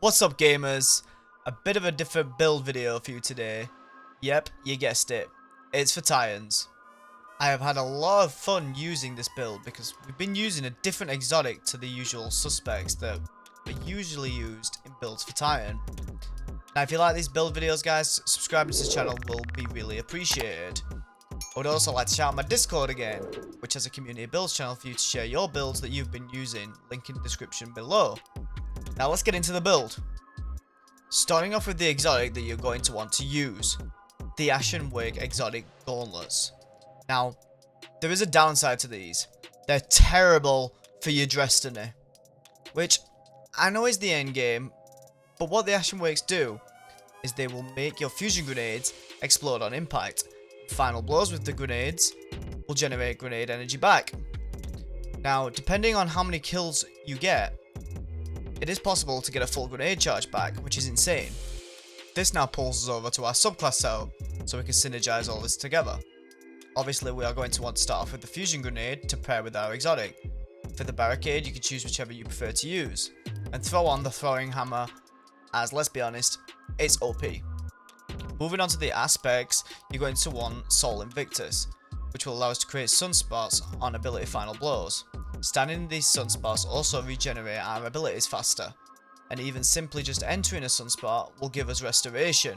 What's up, gamers? A bit of a different build video for you today. Yep, you guessed it. It's for Titans. I have had a lot of fun using this build because we've been using a different exotic to the usual suspects that are usually used in builds for Titan. Now if you like these build videos, guys, subscribing to this channel will be really appreciated. I would also like to shout out my Discord again, which has a community builds channel for you to share your builds that you've been using, link in the description below. Now let's get into the build. Starting off with the exotic that you're going to want to use, the Ashen Wig exotic gauntlets. Now, there is a downside to these. They're terrible for your destiny, which I know is the end game, but what the Ashen Wigs do is they will make your fusion grenades explode on impact. Final blows with the grenades will generate grenade energy back. Now, depending on how many kills you get, it is possible to get a full grenade charge back, which is insane. This now pulls us over to our subclass setup, so we can synergize all this together. Obviously, we are going to want to start off with the fusion grenade to pair with our exotic. For the barricade, you can choose whichever you prefer to use, and throw on the throwing hammer, as let's be honest, it's OP. Moving on to the aspects, you're going to want Soul Invictus, which will allow us to create sunspots on ability final blows. Standing in these sunspots also regenerate our abilities faster, and even simply just entering a sunspot will give us restoration.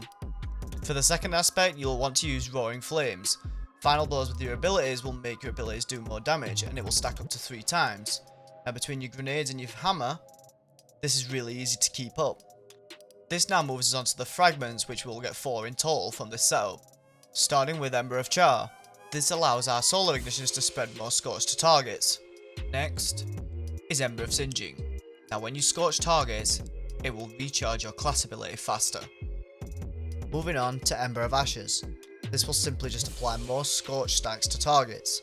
For the second aspect, you'll want to use Roaring Flames. Final blows with your abilities will make your abilities do more damage, and it will stack up to 3 times. Now between your grenades and your hammer, this is really easy to keep up. This now moves us on to the fragments, which we'll get 4 in total from this setup. Starting with Ember of Char. This allows our solar ignitions to spread more scorch to targets. Next is Ember of Singeing. Now when you scorch targets, it will recharge your class ability faster. Moving on to Ember of Ashes. This will simply just apply more scorch stacks to targets.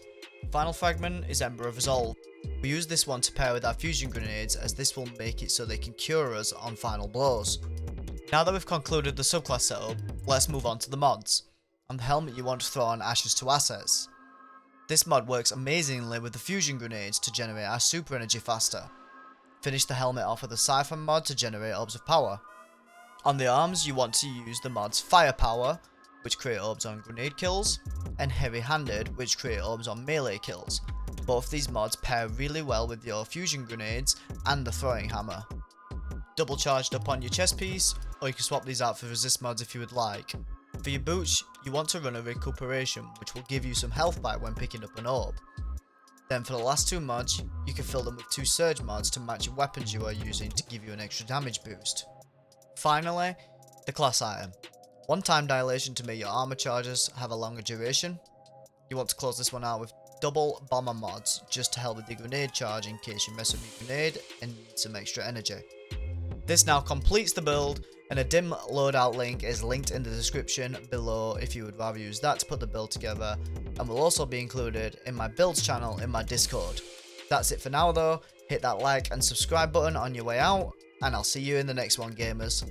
Final fragment is Ember of Resolve. We use this one to pair with our fusion grenades, as this will make it so they can cure us on final blows. Now that we've concluded the subclass setup, let's move on to the mods. On the helmet, you want to throw on Ashes to Assets. This mod works amazingly with the fusion grenades to generate our super energy faster. Finish the helmet off with a Siphon mod to generate orbs of power. On the arms, you want to use the mods Firepower, which create orbs on grenade kills, and Heavy Handed, which create orbs on melee kills. Both these mods pair really well with your fusion grenades and the throwing hammer. Double charged up on your chest piece, or you can swap these out for resist mods if you would like. For your boots, you want to run a recuperation, which will give you some health back when picking up an orb. Then for the last 2 mods, you can fill them with 2 surge mods to match your weapons you are using to give you an extra damage boost. Finally, the class item. One-time dilation to make your armor charges have a longer duration. You want to close this one out with double bomber mods, just to help with the grenade charge in case you mess up your grenade and need some extra energy. This now completes the build, and a dim loadout link is linked in the description below if you would rather use that to put the build together, and will also be included in my builds channel in my Discord. That's it for now though. Hit that like and subscribe button on your way out, and I'll see you in the next one, gamers.